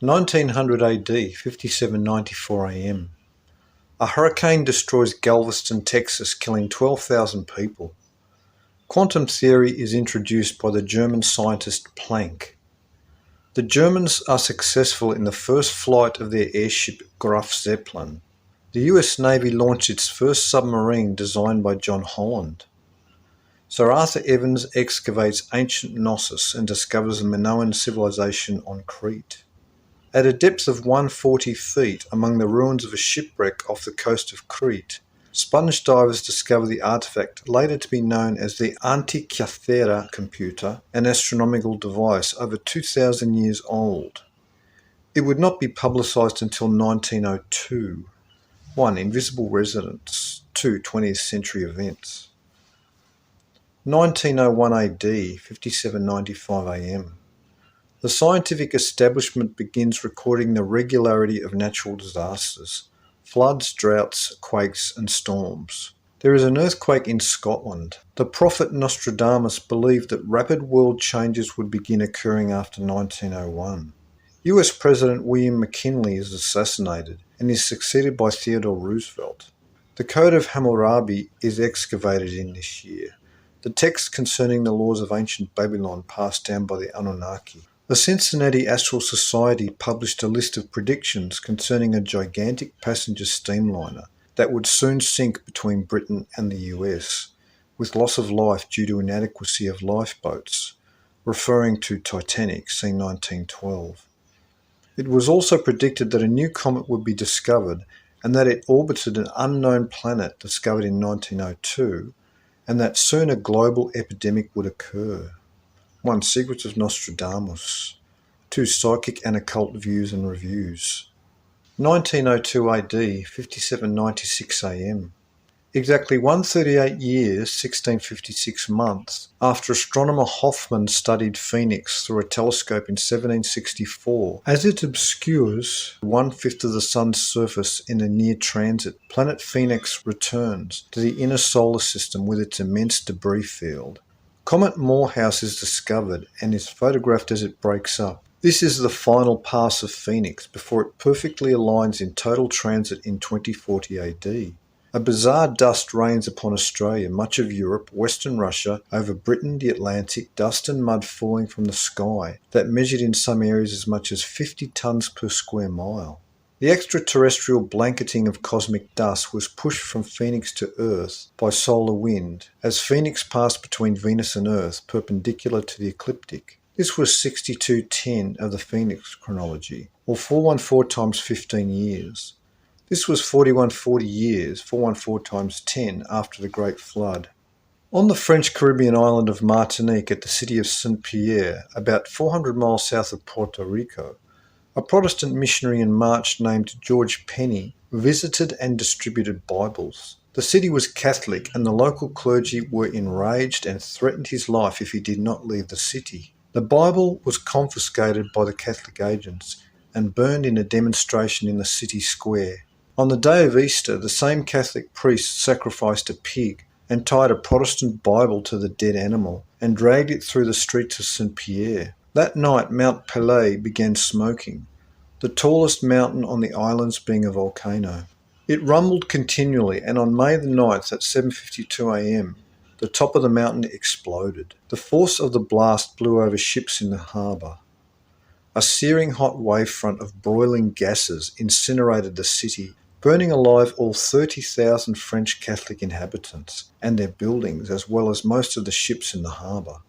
1900 AD, 5794 AM. A hurricane destroys Galveston, Texas, killing 12,000 people. Quantum theory is introduced by the German scientist Planck. The Germans are successful in the first flight of their airship Graf Zeppelin. The US Navy launched its first submarine designed by John Holland. Sir Arthur Evans excavates ancient Knossos and discovers a Minoan civilization on Crete. At a depth of 140 feet, among the ruins of a shipwreck off the coast of Crete, sponge divers discover the artifact later to be known as the Antikythera computer, an astronomical device over 2,000 years old. It would not be publicised until 1902. 1. Invisible Residents. 2. 20th Century Events. 1901 AD, 5795 AM. The scientific establishment begins recording the regularity of natural disasters, floods, droughts, quakes, and storms. There is an earthquake in Scotland. The prophet Nostradamus believed that rapid world changes would begin occurring after 1901. US President William McKinley is assassinated and is succeeded by Theodore Roosevelt. The Code of Hammurabi is excavated in this year, the text concerning the laws of ancient Babylon passed down by the Anunnaki. The Cincinnati Astral Society published a list of predictions concerning a gigantic passenger steamliner that would soon sink between Britain and the US, with loss of life due to inadequacy of lifeboats, referring to Titanic, see 1912. It was also predicted that a new comet would be discovered and that it orbited an unknown planet discovered in 1902, and that soon a global epidemic would occur. 1. Secrets of Nostradamus. 2. Psychic and occult views and reviews. 1902 AD, 5796 AM. Exactly 138 years, 1656 months, after astronomer Hoffman studied Phoenix through a telescope in 1764, as it obscures 1/5 of the Sun's surface in a near transit, planet Phoenix returns to the inner solar system with its immense debris field. Comet Morehouse is discovered and is photographed as it breaks up. This is the final pass of Phoenix before it perfectly aligns in total transit in 2040 AD. A bizarre dust rains upon Australia, much of Europe, Western Russia, over Britain, the Atlantic, dust and mud falling from the sky that measured in some areas as much as 50 tonnes per square mile. The extraterrestrial blanketing of cosmic dust was pushed from Phoenix to Earth by solar wind, as Phoenix passed between Venus and Earth, perpendicular to the ecliptic. This was 6210 of the Phoenix chronology, or 414 times 15 years. This was 4140 years, 414 times 10, after the Great Flood. On the French Caribbean island of Martinique at the city of Saint-Pierre, about 400 miles south of Puerto Rico, a Protestant missionary in March named George Penny visited and distributed Bibles. The city was Catholic and the local clergy were enraged and threatened his life if he did not leave the city. The Bible was confiscated by the Catholic agents and burned in a demonstration in the city square. On the day of Easter, the same Catholic priest sacrificed a pig and tied a Protestant Bible to the dead animal and dragged it through the streets of Saint-Pierre. That night, Mount Pelée began smoking, the tallest mountain on the islands being a volcano. It rumbled continually, and on May the 9th at 7:52 AM, the top of the mountain exploded. The force of the blast blew over ships in the harbour. A searing hot wavefront of broiling gases incinerated the city, burning alive all 30,000 French Catholic inhabitants and their buildings, as well as most of the ships in the harbour.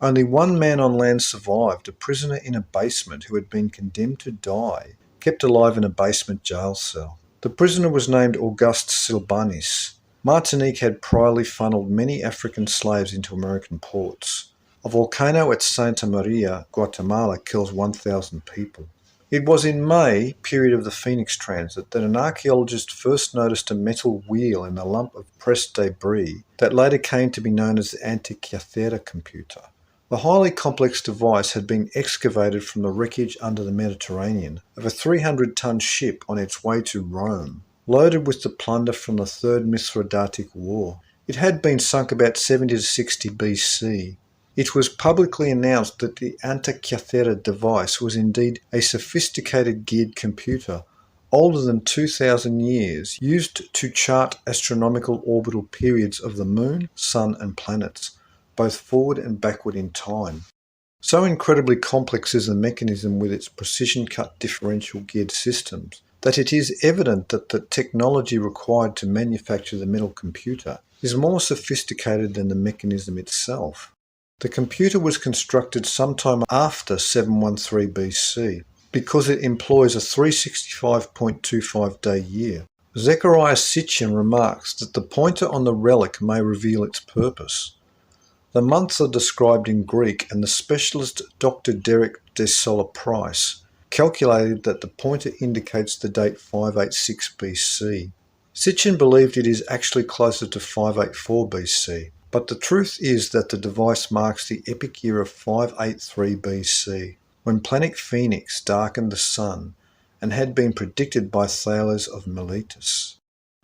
Only one man on land survived, a prisoner in a basement who had been condemned to die, kept alive in a basement jail cell. The prisoner was named Auguste Sylbanis. Martinique had priorly funneled many African slaves into American ports. A volcano at Santa Maria, Guatemala, kills 1,000 people. It was in May, period of the Phoenix transit, that an archaeologist first noticed a metal wheel in a lump of pressed debris that later came to be known as the Antikythera computer. The highly complex device had been excavated from the wreckage under the Mediterranean of a 300-ton ship on its way to Rome, loaded with the plunder from the Third Mithridatic War. It had been sunk about 70 to 60 BC. It was publicly announced that the Antikythera device was indeed a sophisticated geared computer older than 2,000 years, used to chart astronomical orbital periods of the Moon, Sun and planets, both forward and backward in time. So incredibly complex is the mechanism with its precision-cut differential geared systems that it is evident that the technology required to manufacture the metal computer is more sophisticated than the mechanism itself. The computer was constructed sometime after 713 BC because it employs a 365.25-day year. Zechariah Sitchin remarks that the pointer on the relic may reveal its purpose. The months are described in Greek, and the specialist Dr. Derek de Sola Price calculated that the pointer indicates the date 586 BC. Sitchin believed it is actually closer to 584 BC, but the truth is that the device marks the epic year of 583 BC, when planet Phoenix darkened the sun and had been predicted by Thales of Miletus.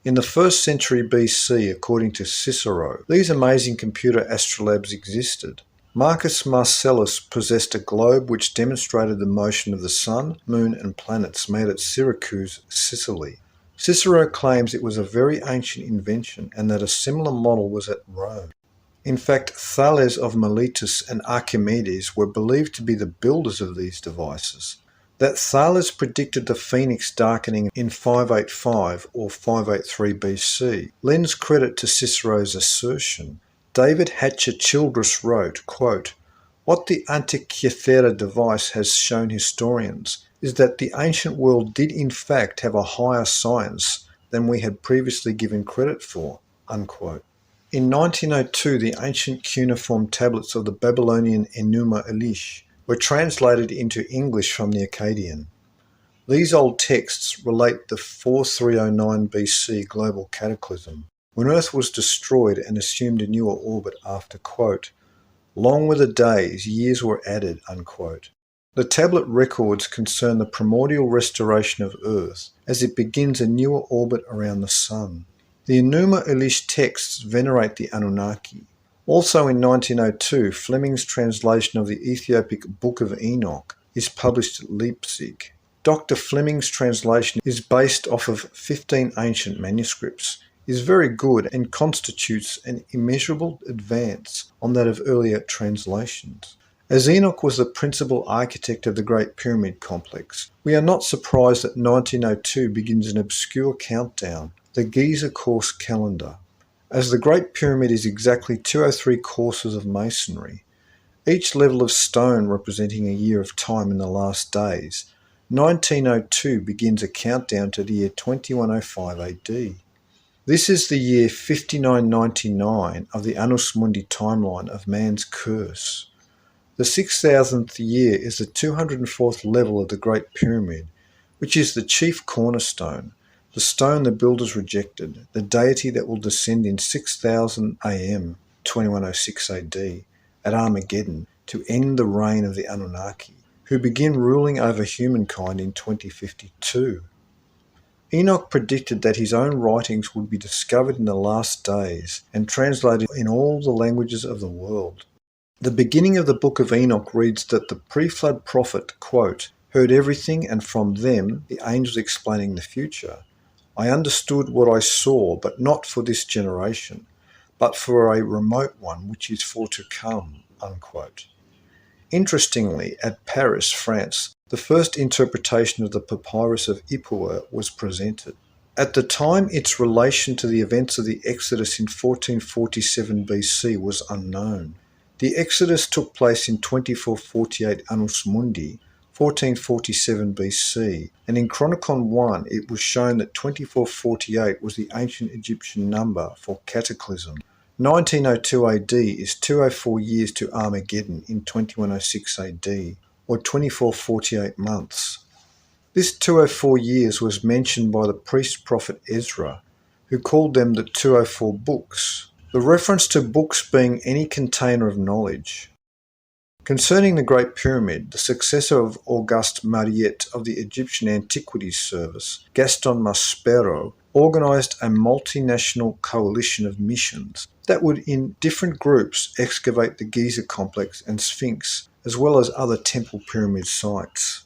In the 1st century BC, according to Cicero, these amazing computer astrolabes existed. Marcus Marcellus possessed a globe which demonstrated the motion of the sun, moon and planets made at Syracuse, Sicily. Cicero claims it was a very ancient invention and that a similar model was at Rome. In fact, Thales of Miletus and Archimedes were believed to be the builders of these devices. That Thales predicted the Phoenix darkening in 585 or 583 BC lends credit to Cicero's assertion. David Hatcher Childress wrote, quote, "What the Antikythera device has shown historians is that the ancient world did in fact have a higher science than we had previously given credit for." Unquote. In 1902, the ancient cuneiform tablets of the Babylonian Enuma Elish were translated into English from the Akkadian. These old texts relate the 4309 BC global cataclysm, when Earth was destroyed and assumed a newer orbit after, quote, "long were the days, years were added," unquote. The tablet records concern the primordial restoration of Earth as it begins a newer orbit around the Sun. The Enuma Elish texts venerate the Anunnaki. Also in 1902, Fleming's translation of the Ethiopic Book of Enoch is published at Leipzig. Dr. Fleming's translation is based off of 15 ancient manuscripts, is very good and constitutes an immeasurable advance on that of earlier translations. As Enoch was the principal architect of the Great Pyramid complex, we are not surprised that 1902 begins an obscure countdown, the Giza course calendar. As the Great Pyramid is exactly 203 courses of masonry, each level of stone representing a year of time in the last days, 1902 begins a countdown to the year 2105 AD. This is the year 5999 of the Annus Mundi timeline of man's curse. The 6,000th year is the 204th level of the Great Pyramid, which is the chief cornerstone, the stone the builders rejected, the deity that will descend in 6000 AM, 2106 AD, at Armageddon to end the reign of the Anunnaki, who begin ruling over humankind in 2052. Enoch predicted that his own writings would be discovered in the last days and translated in all the languages of the world. The beginning of the Book of Enoch reads that the pre-flood prophet, quote, "heard everything, and from them, the angels explaining the future, I understood what I saw, but not for this generation, but for a remote one which is for to come," unquote. Interestingly, at Paris, France, the first interpretation of the papyrus of Ipuwer was presented. At the time, its relation to the events of the Exodus in 1447 BC was unknown. The Exodus took place in 2448 Annus Mundi, 1447 BC, and in CHRONICON 1 it was shown that 2448 was the ancient Egyptian number for cataclysm. 1902 AD is 204 years to Armageddon in 2106 AD, or 2448 months. This 204 years was mentioned by the priest-prophet Ezra, who called them the 204 books, the reference to books being any container of knowledge. Concerning the Great Pyramid, the successor of Auguste Mariette of the Egyptian Antiquities Service, Gaston Maspero, organized a multinational coalition of missions that would, in different groups, excavate the Giza complex and Sphinx, as well as other temple pyramid sites.